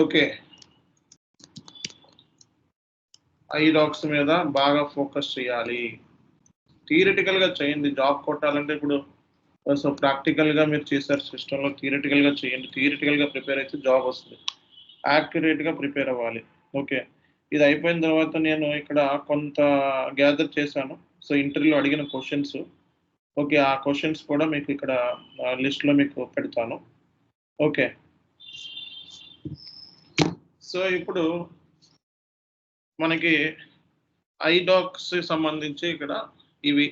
ఓకే, ఐడాక్స్ మీద బాగా ఫోకస్ చేయాలి. థియరిటికల్గా చేయండి. జాబ్ కొట్టాలంటే ఇప్పుడు సో ప్రాక్టికల్గా మీరు చేశారు సిస్టంలో, థియరిటికల్గా చేయండి. థియరిటికల్గా ప్రిపేర్ అయితే జాబ్ వస్తుంది. యాక్యురేట్గా ప్రిపేర్ అవ్వాలి. ఓకే, ఇది అయిపోయిన తర్వాత నేను ఇక్కడ కొంత గ్యాదర్ చేశాను. సో ఇంటర్వ్యూలో అడిగిన క్వశ్చన్స్, ఓకే, ఆ క్వశ్చన్స్ కూడా మీకు ఇక్కడ లిస్ట్లో మీకు పెడతాను. ఓకే, సో ఇప్పుడు మనకి ఐడాక్స్ సంబంధించి ఇక్కడ ఇవి.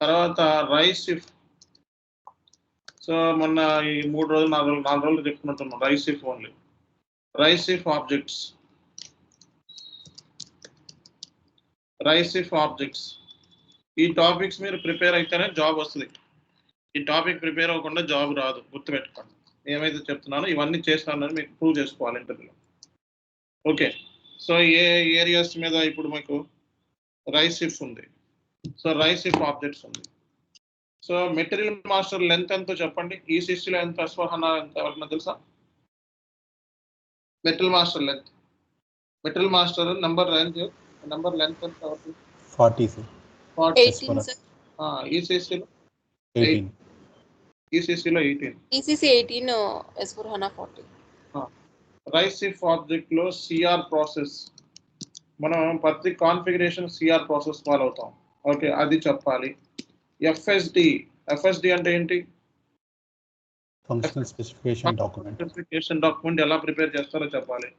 తర్వాత రైసిఫ్. సో మొన్న ఈ 3 రోజులు 4 రోజులు చెప్పుకుంటున్నాం రైసిఫ్ ఓన్లీ. రైసిఫ్ ఆబ్జెక్ట్స్, ఈ టాపిక్స్ మీరు ప్రిపేర్ అయితేనే జాబ్ వస్తుంది. ఈ టాపిక్ ప్రిపేర్ అవ్వకుండా జాబ్ రాదు, గుర్తుపెట్టుకోండి. ఏమైతే చెప్తున్నానో ఇవన్నీ చేస్తానని మీకు ప్రూవ్ చేసుకోవాలి ఇంటర్వ్యూలో. ఓకే, సో ఏ ఏరియాస్ మీద ఇప్పుడు మీకు రైసిఫ్ ఉంది, సో రైసిఫ్ ఆబ్జెక్ట్స్ ఉంది. సో మెటీరియల్ మాస్టర్ లెంత్ ఎంతో చెప్పండి. ఈసీసీలో ఎంత, ఎస్వహనా ఎంత, ఎవరికైనా తెలుసా? Material master length, material master number length ఎంత? 40 సార్. 18 సార్. ఈసీసీలో 18. ఈసీసీలో 18. ఈసీసీ 18, ఎస్4హనా 40. రైసిఫ్ ఆబ్జెక్ట్ లో సిఆర్ ప్రాసెస్, మనం ప్రతి కాన్ఫిగరేషన్ సిఆర్ ప్రాసెస్ ఫాలో అవుతాం. ఓకే, అది చెప్పాలి. ఎఫ్ఎస్డి అంటే ఏంటి? ఫంక్షనల్ స్పెసిఫికేషన్ డాక్యుమెంట్ ఎలా ప్రిపేర్ చేస్తారో చెప్పాలి.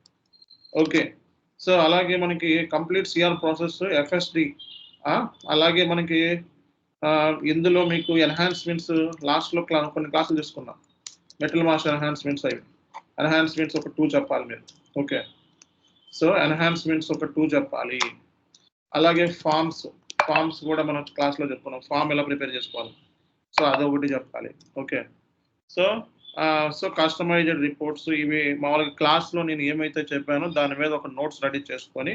ఓకే, సో అలాగే మనకి కంప్లీట్ సిఆర్ ప్రాసెస్ ఎఫ్ఎస్డి. అలాగే మనకి ఇందులో మీకు ఎన్హాన్స్మెంట్స్ లాస్ట్లో కొన్ని క్లాసులు తీసుకున్నాం. మెటల్ మాస్టర్ ఎన్హాన్స్మెంట్స్, అవి ఎన్హాన్స్మెంట్స్ ఒక 2 చెప్పాలి మీరు. ఓకే, సో ఎన్హాన్స్మెంట్స్ ఒక 2 చెప్పాలి. అలాగే ఫామ్స్ కూడా మనం క్లాస్లో చెప్పుకున్నాం, ఫామ్ ఎలా ప్రిపేర్ చేసుకోవాలి, సో అదొకటి చెప్పాలి. ఓకే, సో కస్టమైజ్డ్ రిపోర్ట్స్, ఇవి మామూలుగా క్లాస్లో నేను ఏమైతే చెప్పానో దాని మీద ఒక నోట్స్ రెడీ చేసుకొని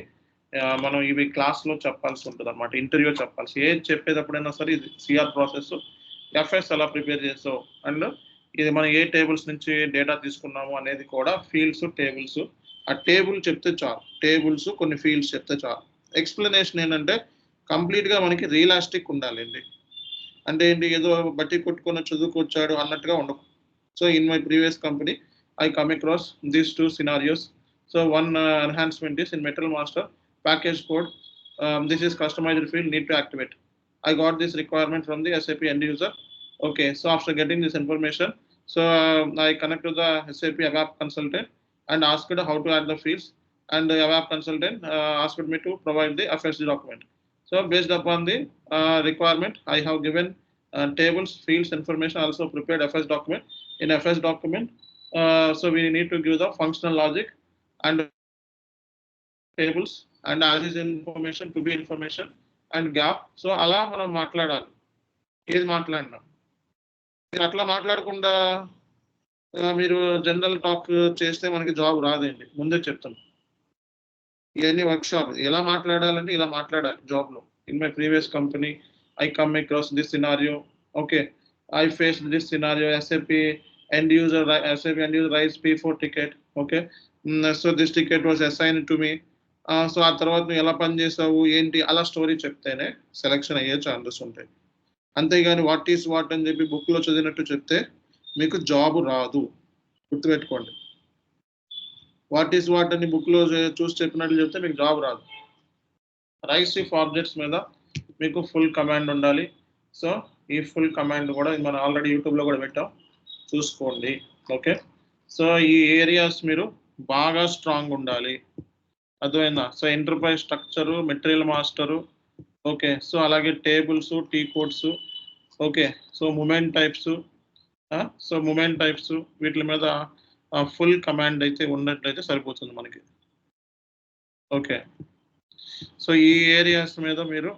మనం ఇవి క్లాస్లో చెప్పాల్సి ఉంటుంది అనమాట. ఇంటర్వ్యూ చెప్పాల్సి, ఏది చెప్పేటప్పుడైనా సరే ఇది సిఆర్ ప్రాసెస్, ఎఫ్ఎస్ ఎలా ప్రిపేర్ చేస్తావు, అండ్ ఇది మనం ఏ టేబుల్స్ నుంచి డేటా తీసుకున్నాము అనేది కూడా ఫీల్డ్స్, టేబుల్స్. ఆ టేబుల్ చెప్తే చాలు, టేబుల్స్ కొన్ని ఫీల్డ్స్ చెప్తే చాలు. ఎక్స్ప్లెనేషన్ ఏంటంటే కంప్లీట్గా మనకి రియలిస్టిక్ ఉండాలండి. అంటే ఏంటి ఏదో బట్టి కొట్టుకొని చదువుకొచ్చాడు అన్నట్టుగా ఉండకు. So in my previous company I come across these two scenarios. So one enhancement is in Metal Master package code. This is customized field need to activate. I got this requirement from the SAP end user. Okay, so after getting this information, so I connect to the SAP ABAP consultant and asked how to add the fields, and the ABAP consultant asked me to provide the FSD document. So based upon the requirement, I have given tables, fields, information, also prepared FS document. In FS document, so we need to give the functional logic and tables and as is information to be information and gap. So అలా మనం మాట్లాడాలి. ఏది మాట్లాడినా మీరు అట్లా మాట్లాడకుండా మీరు general talk చేస్తే మనకి జాబ్ రాదండి, ముందే చెప్తాను. ఇవన్నీ వర్క్ షాప్ ఎలా మాట్లాడాలంటే ఇలా మాట్లాడాలి జాబ్లో. In my previous company I come across this scenario. Okay, I faced this scenario. SAP end user raised P4 ticket. Okay, so this ticket was assigned to me. So ఆ తర్వాత నువ్వు ఎలా పని చేసావు ఏంటి అలా స్టోరీ చెప్తేనే సెలెక్షన్ అయ్యే ఛాన్సెస్ ఉంటాయి. అంతేగాని వాట్ ఈస్ వాట్ అని చెప్పి బుక్లో చదివినట్టు చెప్తే మీకు జాబ్ రాదు, గుర్తుపెట్టుకోండి. వాట్ ఈస్ వాట్ అని బుక్లో చూసి చెప్పినట్లు చెప్తే మీకు జాబ్ రాదు. రైస్ ఇఫ్ ఆబ్జెక్ట్స్ మీద మీకు ఫుల్ కమాండ్ ఉండాలి. సో ఈ ఫుల్ కమాండ్ కూడా మనం ఆల్రెడీ యూట్యూబ్లో కూడా పెట్టాం, చూసుకోండి. ఓకే, సో ఈ ఏరియాస్ మీరు బాగా స్ట్రాంగ్ ఉండాలి, అర్థమైందా? So enterprise structure, material master, okay, so అలాగే tables, T codes, okay, so movement types వీటి మీద ఫుల్ కమాండ్ అయితే ఉన్నట్లయితే సరిపోతుంది మనకి. ఓకే, సో ఈ ఏరియాస్ మీద మీరు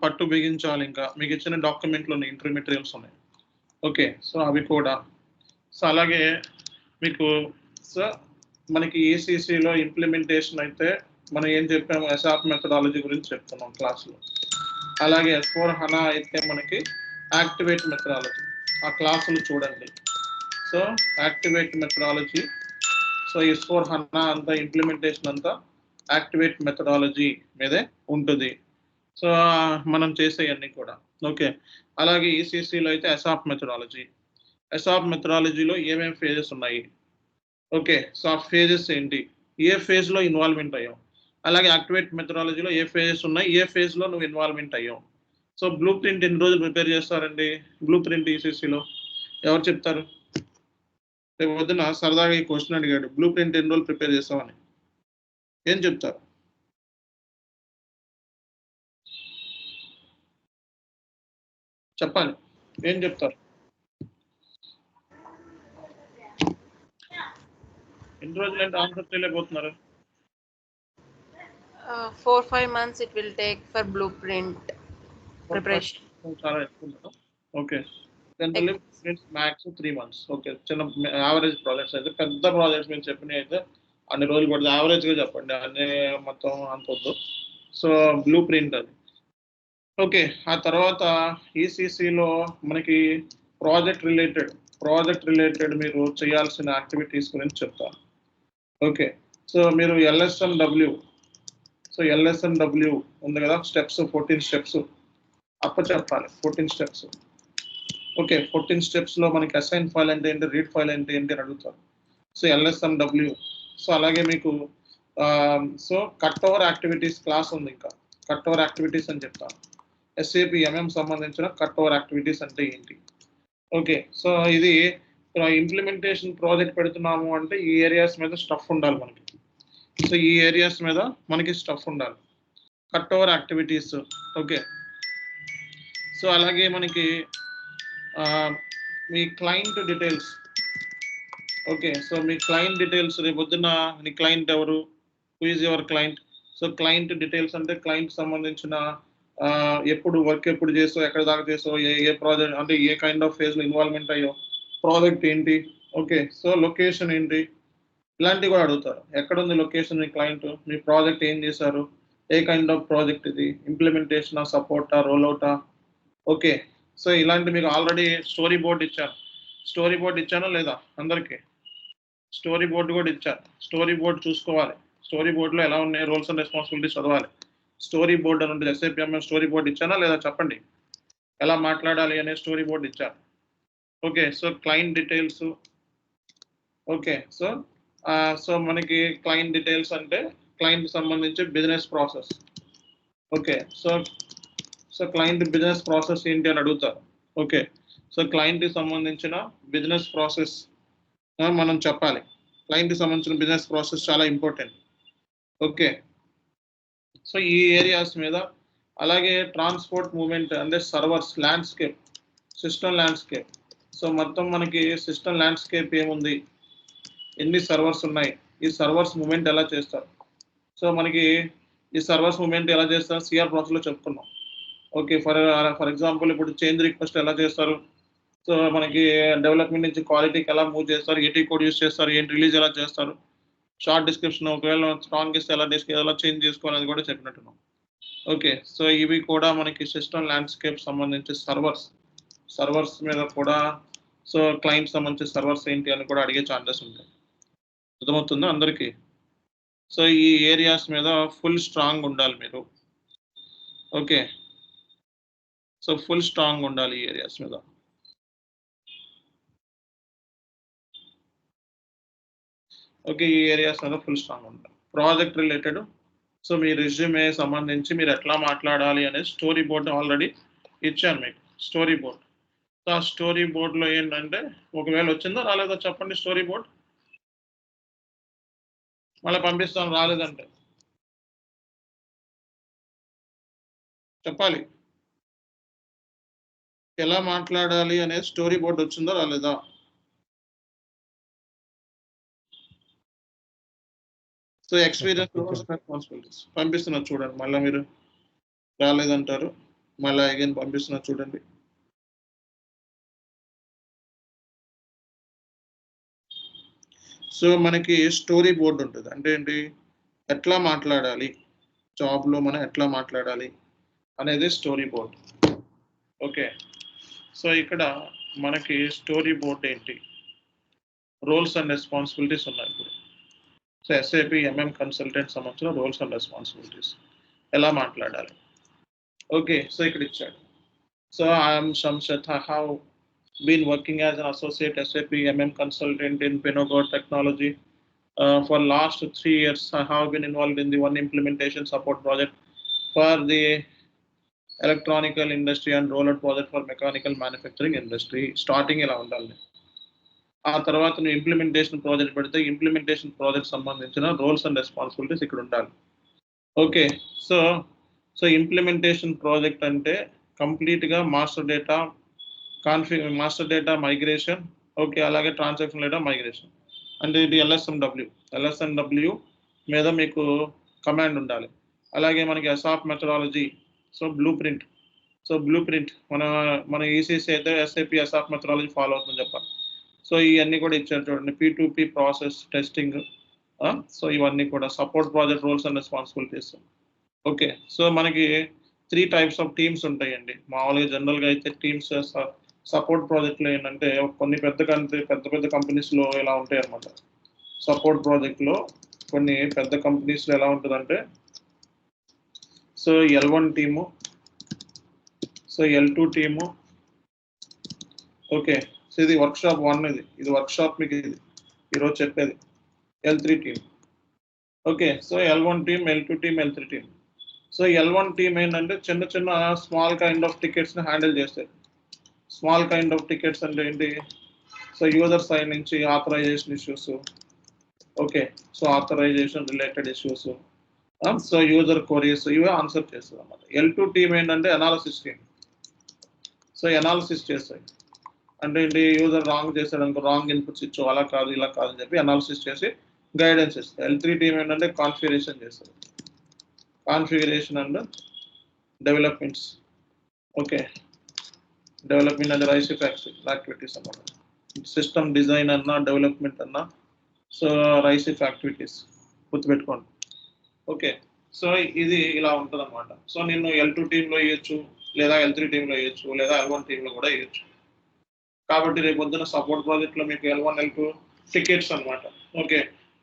పట్టు బిగించాలి. ఇంకా మీకు ఇచ్చిన డాక్యుమెంట్లో ఇంటర్వ్యూ మెటీరియల్స్ ఉన్నాయి. ఓకే, సో అవి కూడా. సో అలాగే మీకు సో మనకి ECCలో ఇంప్లిమెంటేషన్ అయితే మనం ఏం చెప్పాము, SAP మెథడాలజీ గురించి చెప్తున్నాం క్లాస్లో. అలాగే S/4HANA అయితే మనకి యాక్టివేట్ మెథడాలజీ, ఆ క్లాసులు చూడండి. So activate methodology, so S/4HANA అంతా ఇంప్లిమెంటేషన్ అంతా యాక్టివేట్ మెథడాలజీ మీదే ఉంటుంది. సో మనం చేసేవన్నీ కూడా. ఓకే, అలాగే ECCలో అయితే SAP మెథడాలజీలో ఏమేమి ఫేజెస్ ఉన్నాయి. ఓకే, సో ఆ ఫేజెస్ ఏంటి, ఏ ఫేజ్లో ఇన్వాల్వ్మెంట్ అయ్యాం, అలాగే యాక్టివేట్ మెథడాలజీలో ఏ ఫేజెస్ ఉన్నాయి, ఏ ఫేజ్లో నువ్వు ఇన్వాల్వ్మెంట్ అయ్యావు. సో బ్లూ ప్రింట్ ఎన్ని రోజులు ప్రిపేర్ చేస్తారండి? బ్లూ ప్రింట్ ECCలో ఎవరు చెప్తారు? రేపు పొద్దున సరదాగా ఈ క్వశ్చన్ అడిగాడు, బ్లూ ప్రింట్ ఎన్ని రోజులు ప్రిపేర్ చేస్తామని, ఏం చెప్తారు? చెప్పాలి, ఏం చెప్తారు? ఎన్ని రోజులు అంటే ఆన్సర్ చేయలేకపోతున్నారు? 4-5 months it will take for blueprint preparation. చాలా ఎక్కువ. Okay, max 3 months. ఓకే, చిన్న యావరేజ్ ప్రాజెక్ట్స్ అయితే, పెద్ద ప్రాజెక్ట్స్ మీరు చెప్పినవి అయితే అన్ని రోజులు పడుతుంది. యావరేజ్గా చెప్పండి, అన్ని మొత్తం అంత వద్దు. సో బ్లూ ప్రింట్ అది. ఓకే, ఆ తర్వాత ECCలో మనకి ప్రాజెక్ట్ రిలేటెడ్ మీరు చేయాల్సిన యాక్టివిటీస్ గురించి చెప్తాను. ఓకే, సో మీరు LSMW ఉంది కదా, స్టెప్స్ 14 స్టెప్స్ చెప్పాలి. 14 స్టెప్స్. ఓకే, 14 స్టెప్స్లో మనకి అసైన్ ఫైల్ అంటే ఏంటి, రీడ్ ఫైల్ అంటే ఏంటి అని అడుగుతారు. So LSMW. సో అలాగే మీకు so cut over activities class ఉంది, ఇంకా కట్ ఓవర్ యాక్టివిటీస్ అని చెప్తాను. SAP MM సంబంధించిన కట్ ఓవర్ యాక్టివిటీస్ అంటే ఏంటి. ఓకే, సో ఇది ఇంప్లిమెంటేషన్ ప్రాజెక్ట్ పెడుతున్నాము అంటే ఈ ఏరియాస్ మీద స్టఫ్ ఉండాలి మనకి. సో ఈ ఏరియాస్ మీద మనకి స్టఫ్ ఉండాలి, cut over activities. Okay, so అలాగే మనకి మీ క్లయింట్ డీటెయిల్స్. ఓకే, సో మీ క్లయింట్ డీటెయిల్స్, రేపు పొద్దున్న మీ క్లయింట్ ఎవరు, who is your client. So client details అంటే క్లయింట్ సంబంధించిన ఎప్పుడు వర్క్ ఎప్పుడు చేసావు, ఎక్కడ దాకా చేసావు, ఏ ప్రాజెక్ట్ అంటే ఏ కైండ్ ఆఫ్ ఫేజ్లో ఇన్వాల్వ్మెంట్ అయ్యో, ప్రాజెక్ట్ ఏంటి. ఓకే, సో లొకేషన్ ఏంటి, ఇలాంటివి కూడా అడుగుతారు. ఎక్కడ ఉంది లొకేషన్, మీ క్లయింట్, మీ ప్రాజెక్ట్ ఏం చేశారు, ఏ కైండ్ ఆఫ్ ప్రాజెక్ట్ ఇది, ఇంప్లిమెంటేషనా, సపోర్టా, రోల్అవుటా. ఓకే, సో ఇలాంటి మీకు ఆల్రెడీ స్టోరీ బోర్డ్ ఇచ్చానో లేదా అందరికీ? స్టోరీ బోర్డు కూడా ఇచ్చాను. స్టోరీ బోర్డు చూసుకోవాలి. స్టోరీ బోర్డులో ఎలా ఉన్నాయి రోల్స్ అండ్ రెస్పాన్సిబిలిటీస్ చదవాలి. స్టోరీ బోర్డు అని ఉంటుంది, SAP MM స్టోరీ బోర్డు ఇచ్చానా లేదా చెప్పండి. ఎలా మాట్లాడాలి అనే స్టోరీ బోర్డ్ ఇచ్చారు. Okay, so client details. Okay, so మనకి క్లయింట్ డీటెయిల్స్ అంటే క్లయింట్ సంబంధించి business process. Okay, so client business process ఏంటి అని అడుగుతారు. ఓకే, సో క్లయింట్కి సంబంధించిన బిజినెస్ ప్రాసెస్ మనం చెప్పాలి. క్లయింట్కి సంబంధించిన బిజినెస్ ప్రాసెస్ చాలా ఇంపార్టెంట్. ఓకే, సో ఈ ఏరియాస్ మీద అలాగే ట్రాన్స్పోర్ట్ మూవ్మెంట్ అంటే servers landscape, system landscape. So మొత్తం మనకి సిస్టమ్ ల్యాండ్స్కేప్ ఏముంది, ఎన్ని సర్వర్స్ ఉన్నాయి, ఈ సర్వర్స్ మూవ్మెంట్ ఎలా చేస్తారు. సో మనకి ఈ సర్వర్స్ మూవ్మెంట్ ఎలా చేస్తారు సిఆర్ ప్రాసెస్లో చెప్పుకున్నాం. ఓకే, ఫర్ ఎగ్జాంపుల్ ఇప్పుడు చేంజ్ రిక్వెస్ట్ ఎలా చేస్తారు, సో మనకి డెవలప్మెంట్ నుంచి క్వాలిటీకి ఎలా మూవ్ చేస్తారు, ఏటీ కోడ్ యూస్ చేస్తారు, ఏంటి రిలీజ్ ఎలా చేస్తారు, షార్ట్ డిస్క్రిప్షన్ ఒకవేళ స్ట్రాంగ్ ఇస్తే ఎలా చేంజ్ చేసుకోవాలని కూడా చెప్పినట్టున్నాం. ఓకే, సో ఇవి కూడా మనకి సిస్టమ్ ల్యాండ్స్కేప్ సంబంధించి సర్వర్స్ మీద కూడా సో క్లయింట్ సంబంధించి సర్వర్స్ ఏంటి అని కూడా అడిగే ఛాన్సెస్ ఉంటాయి. అర్థమవుతుందా అందరికీ? సో ఈ ఏరియాస్ మీద ఫుల్ స్ట్రాంగ్ ఉండాలి మీరు. ఓకే, సో ఫుల్ స్ట్రాంగ్ ఉండాలి ఈ ఏరియాస్ మీద. ఓకే, ఈ ఏరియాస్ మీద ఫుల్ స్ట్రాంగ్ ఉండాలి. ప్రాజెక్ట్ రిలేటెడ్, సో మీ రెజ్యూమే సంబంధించి మీరు ఎట్లా మాట్లాడాలి అనే స్టోరీ బోర్డ్ ఆల్రెడీ ఇచ్చాను మీకు, స్టోరీ బోర్డ్. సో ఆ స్టోరీ బోర్డ్లో ఏంటంటే ఒకవేళ వచ్చిందో రాలేదో చెప్పండి. స్టోరీ బోర్డ్ మళ్ళీ పంపిస్తాను రాలేదంటే చెప్పాలి. ఎలా మాట్లాడాలి అనే స్టోరీ బోర్డ్ వచ్చిందో రాలేదా? సో ఎక్స్పీరియన్స్ రెస్పాన్సిబిలిటీస్ పంపిస్తున్నారు చూడండి. మళ్ళీ మీరు రాలేదంటారు, మళ్ళీ అగైన్ పంపిస్తున్నారు చూడండి. సో మనకి స్టోరీ బోర్డ్ ఉంటుంది అంటే ఏంటి, ఎట్లా మాట్లాడాలి జాబ్లో మనం ఎట్లా మాట్లాడాలి అనేది స్టోరీ బోర్డ్. ఓకే, సో ఇక్కడ మనకి స్టోరీ బోర్డ్ ఏంటి, రోల్స్ అండ్ రెస్పాన్సిబిలిటీస్ ఉన్నాయి ఇప్పుడు. సో ఎస్ఏపి ఎంఎం కన్సల్టెంట్ సంబంధించిన రోల్స్ అండ్ రెస్పాన్సిబిలిటీస్ ఎలా మాట్లాడాలి. ఓకే, సో ఇక్కడ ఇచ్చాడు. So I'm Shamshat. I have been working as an associate SAP MM consultant in Pinocchio Technology for last 3 years. I have been involved in the one implementation support project for the electronical industry and rollout project for mechanical manufacturing industry. Starting ఇలా ఉండాలి. ఆ తర్వాత నువ్వు implementation project పెడితే implementation project సంబంధించిన roles and responsibilities ఇక్కడ ఉండాలి. Okay, so implementation project అంటే కంప్లీట్గా మాస్టర్ డేటా మైగ్రేషన్. ఓకే, అలాగే ట్రాన్సాక్షన్ డేటా మైగ్రేషన్ అంటే ఇది ఎల్ఎస్ఎండబ్ల్యూ మీద మీకు కమాండ్ ఉండాలి. అలాగే మనకి ఎస్ఆప్ మెథడాలజీ, సో బ్లూ ప్రింట్ మన ఈసీసీ అయితే ఎస్ఏపి ఎస్ఆప్ మెథడాలజీ ఫాలో అవుతుందని చెప్పాలి. సో ఇవన్నీ కూడా ఇచ్చారు చూడండి. P2P ప్రాసెస్ టెస్టింగ్, సో ఇవన్నీ కూడా support project roles and responsibilities. Okay, so మనకి 3 types ఆఫ్ టీమ్స్ ఉంటాయండి. మామూలుగా జనరల్గా అయితే టీమ్స్ సపోర్ట్ ప్రాజెక్ట్లో ఏంటంటే కొన్ని పెద్ద కంపెనీస్లో ఎలా ఉంటాయి అన్నమాట. సపోర్ట్ ప్రాజెక్ట్లో కొన్ని పెద్ద కంపెనీస్లో ఎలా ఉంటుందంటే so L1 team, so L2 team. Okay, so ఇది వర్క్షాప్ 1, ఇది వర్క్షాప్ మీకు ఇది ఈరోజు చెప్పేది. L3 team. Okay, so L1 team, L2 team, L3 team. So L1 team ఏంటంటే చిన్న స్మాల్ కైండ్ ఆఫ్ టికెట్స్ని హ్యాండిల్ చేస్తాయి. స్మాల్ కైండ్ ఆఫ్ టికెట్స్ అంటే ఏంటి, సో యూజర్ సైడ్ నుంచి authorisation issues. Okay, so authorisation related issues, so user queries ఇవే answer చేస్తుంది అన్నమాట. L2 టీమ్ ఏంటంటే అనాలిసిస్ టీమ్. సో అనాలిసిస్ చేస్తాయి అంటే ఏంటి, యూజర్ రాంగ్ చేశాడు అనుకో, రాంగ్ ఇన్పుట్స్ ఇచ్చు, అలా కాదు ఇలా కాదని చెప్పి అనాలిసిస్ చేసి గైడెన్స్ ఇస్తాయి. L3 టీమ్ ఏంటంటే కాన్ఫిగరేషన్ చేస్తుంది, configuration and developments. Okay, development and rice activities అన్నమాట. సిస్టమ్ డిజైన్ అన్నా డెవలప్మెంట్ అన్నా సో రైస్ యాక్టివిటీస్ గుర్తుపెట్టుకోండి. ఓకే, సో ఇది ఇలా ఉంటుంది అనమాట. సో నేను L2 టీంలో వేయచ్చు, లేదా L3 టీంలో వేయచ్చు, లేదా L1 టీంలో కూడా వేయచ్చు. కాబట్టి రేపు పొద్దున సపోర్ట్ ప్రాజెక్ట్లో మీకు L1, L2 టికెట్స్ అనమాట. ఓకే,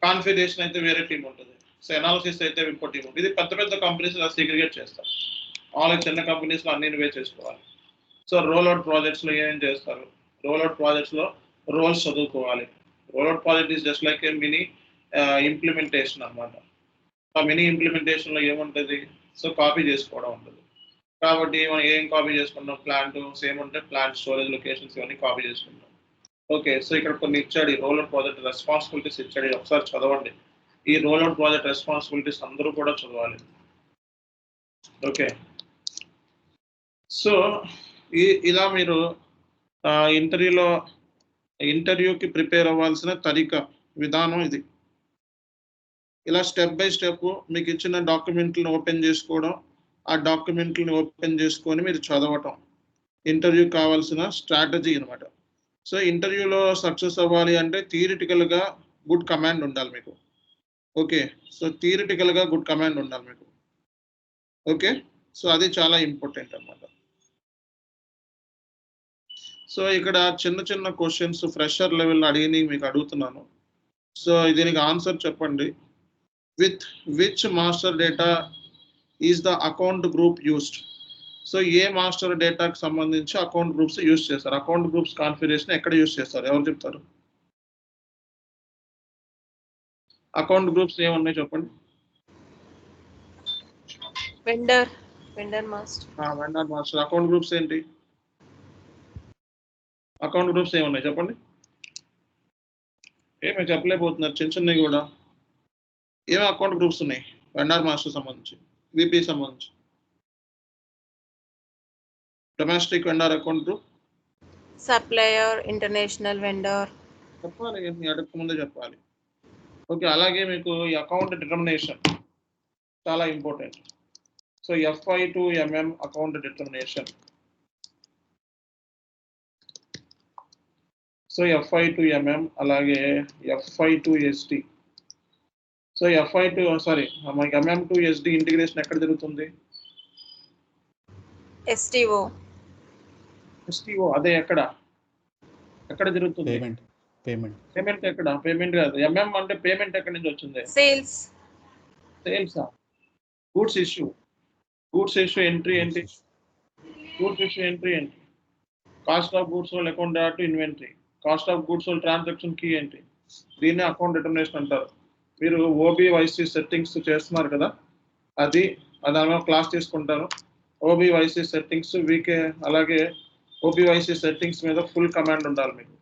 కాన్ఫిగరేషన్ అయితే వేరే టీం ఉంటుంది, సో అనాలిసిస్ అయితే ఇంకో టీం ఉంటుంది. ఇది పెద్ద కంపెనీస్ సెగ్రిగేట్ చేస్తారు. ఆల్రెడీ చిన్న కంపెనీస్లో అన్ని వే చేసుకోవాలి. సో రోల్అవుట్ ప్రాజెక్ట్స్లో ఏమేం చేస్తారు? రోల్అవుట్ ప్రాజెక్ట్స్లో రోల్స్ చదువుకోవాలి. Rollout project is just like a mini implementation అన్నమాట. ఆ మినీ ఇంప్లిమెంటేషన్లో ఏముంటుంది? సో కాపీ చేసుకోవడం ఉంటుంది. కాబట్టి మనం ఏం కాపీ చేసుకుంటాం? ప్లాంట్ సేమ్ ఉంటే ప్లాంట్ స్టోరేజ్ లొకేషన్స్ ఇవన్నీ కాపీ చేసుకుంటాం. ఓకే, సో ఇక్కడ కొన్ని ఇచ్చాడు. ఈ రోల్అవుట్ ప్రాజెక్ట్ రెస్పాన్సిబిలిటీస్ ఇచ్చాడు. ఒకసారి చదవండి. ఈ రోల్అవుట్ ప్రాజెక్ట్ రెస్పాన్సిబిలిటీస్ అందరూ కూడా చదవాలి. ఓకే, సో ఇలా మీరు ఇంటర్వ్యూకి ప్రిపేర్ అవ్వాల్సిన విధానం ఇది. ఇలా స్టెప్ బై స్టెప్ మీకు ఇచ్చిన డాక్యుమెంట్లను ఓపెన్ చేసుకోవడం, ఆ డాక్యుమెంట్లను ఓపెన్ చేసుకొని మీరు చదవటం ఇంటర్వ్యూకి కావాల్సిన స్ట్రాటజీ అనమాట. సో ఇంటర్వ్యూలో సక్సెస్ అవ్వాలి అంటే థియరిటికల్గా గుడ్ కమాండ్ ఉండాలి మీకు. ఓకే, సో థియరిటికల్గా గుడ్ కమాండ్ ఉండాలి మీకు. ఓకే, సో అది చాలా ఇంపార్టెంట్ అన్నమాట. సో ఇక్కడ చిన్న చిన్న క్వశ్చన్స్ ఫ్రెషర్ లెవెల్ అడిగి మీకు అడుగుతున్నాను. సో దీనికి ఆన్సర్ చెప్పండి. With which master data is the account group used? So ఏ మాస్టర్ డేటాకి సంబంధించి అకౌంట్ గ్రూప్స్ యూజ్ చేస్తారు? అకౌంట్ గ్రూప్స్ కాన్ఫిగరేషన్ ఎక్కడ యూజ్ చేస్తారు? ఎవరు చెప్తారు? అకౌంట్ గ్రూప్స్ ఏమున్నాయి చెప్పండి. Vendor master. Vendor master. Account groups ఏంటి? అకౌంట్ గ్రూప్స్ ఏమున్నాయి చెప్పండి. ఏమి చెప్పలేకపోతున్నారు, చిన్న చిన్నవి కూడా. ఏమి అకౌంట్ గ్రూప్స్ ఉన్నాయి వెండర్ మాస్టర్ సంబంధించి, విపి సంబంధించి? Domestic vendor account group, supplier, international vendor. చెప్పాలి, అడగక ముందే చెప్పాలి. ఓకే, అలాగే మీకు ఈ అకౌంట్ డిటర్మినేషన్ చాలా important. So FI to MM account determination. So FI to MM అలాగే FI to SD. So MM to SD integration ఎక్కడ జరుగుతుంది? STO. అదే ఎక్కడ జరుగుతుంది? పేమెంట్ ఎక్కడ? పేమెంట్ కాదు. MM అంటే పేమెంట్ ఎక్కడి నుంచి వచ్చింది? సేల్సా? గూడ్స్ ఇష్యూ ఎంట్రీ ఏంటి? గూడ్స్ ఇష్యూ ఎంట్రీ ఏంటి? Cost of goods sold account to inventory. Cost of goods sold transaction key ఏంటి? దీన్ని అకౌంట్ డిటర్మినేషన్ అంటారు. మీరు OBYC సెట్టింగ్స్ చేస్తున్నారు కదా, అది క్లాస్ తీసుకుంటారు. OBYC సెట్టింగ్స్ వీకే, అలాగే OBYC సెట్టింగ్స్ మీద ఫుల్ కమాండ్ ఉండాలి మీకు.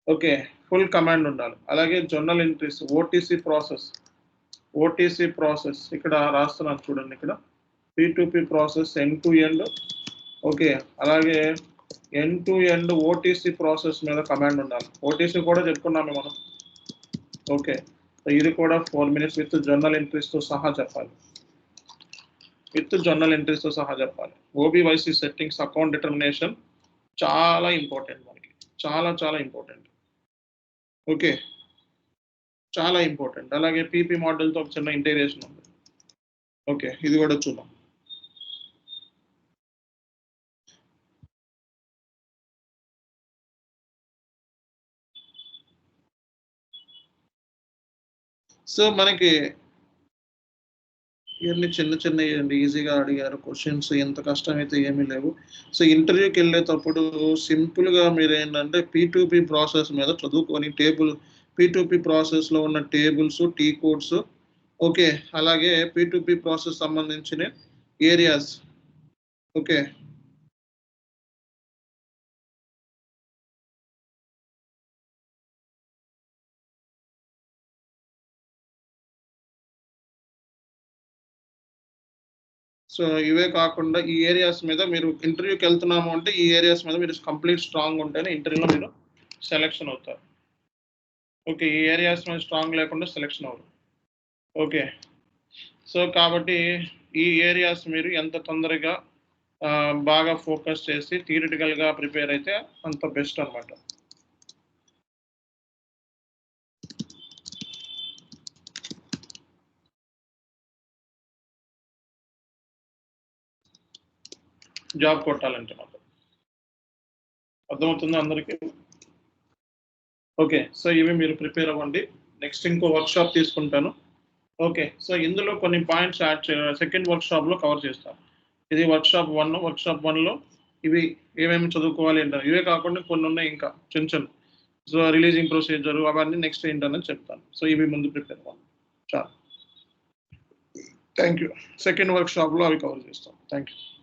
ఓకే, ఫుల్ కమాండ్ ఉండాలి. అలాగే జర్నల్ ఎంట్రీస్, OTC ప్రాసెస్ ఇక్కడ రాస్తున్నాను చూడండి. ఇక్కడ P2P process end to end. Okay, అలాగే end to end OTC process మీద కమాండ్ ఉండాలి. OTC కూడా చెప్పుకున్నాము మనం. ఓకే, ఇది కూడా 4 minutes విత్ జర్నల్ ఎంట్రీస్తో సహా చెప్పాలి. OBYC సెట్టింగ్స్ అకౌంట్ డిటర్మినేషన్ చాలా ఇంపార్టెంట్ మనకి, చాలా ఇంపార్టెంట్. ఓకే, చాలా ఇంపార్టెంట్. అలాగే PP మోడల్తో ఒక చిన్న ఇంటిగ్రేషన్ ఉంది. ఓకే, ఇది కూడా చూద్దాం. సో మనకి ఇవన్నీ చిన్న ఈజీగా అడిగారు క్వశ్చన్స్, ఎంత కష్టమైతే ఏమీ లేవు. సో ఇంటర్వ్యూకి వెళ్ళేటప్పుడు సింపుల్గా మీరు ఏంటంటే P2P ప్రాసెస్ మీద చదువుకొని P2P ప్రాసెస్లో ఉన్న టేబుల్స్, టీ కోడ్స్, ఓకే, అలాగే P2P ప్రాసెస్ సంబంధించిన ఏరియాస్. ఓకే, సో ఇవే కాకుండా ఈ ఏరియాస్ మీద మీరు ఇంటర్వ్యూకి వెళ్తున్నాము అంటే ఈ ఏరియాస్ మీద మీరు కంప్లీట్ స్ట్రాంగ్ ఉంటేనే ఇంటర్వ్యూలో మీరు సెలెక్షన్ అవుతారు. ఓకే, ఈ ఏరియాస్ మీద స్ట్రాంగ్ లేకుండా సెలెక్షన్ అవ్వరు. ఓకే, సో కాబట్టి ఈ ఏరియాస్ మీరు ఎంత తొందరగా బాగా ఫోకస్ చేసి థియరిటికల్గా ప్రిపేర్ అయితే అంత బెస్ట్ అన్నమాట. జాబ్ కొట్టాలంటే మాత్రం అర్థమవుతుంది అందరికీ. ఓకే, సో ఇవి మీరు ప్రిపేర్ అవ్వండి. నెక్స్ట్ ఇంకో వర్క్షాప్ తీసుకుంటాను. ఓకే, సో ఇందులో కొన్ని పాయింట్స్ యాడ్ సెకండ్ వర్క్షాప్లో కవర్ చేస్తాను. ఇది వర్క్షాప్ 1. వర్క్షాప్ 1లో ఇవి ఏమేమి చదువుకోవాలి అంటారు. ఇవే కాకుండా కొన్ని ఉన్నాయి ఇంకా చిన్న చిన్న. సో రిలీజింగ్ ప్రొసీజర్ అవన్నీ నెక్స్ట్ ఏంటనేది చెప్తాను. సో ఇవి ముందు ప్రిపేర్ అవ్వాలి. చాలా థ్యాంక్ యూ. సెకండ్ వర్క్ షాప్లో అవి కవర్ చేస్తాం. Thank you.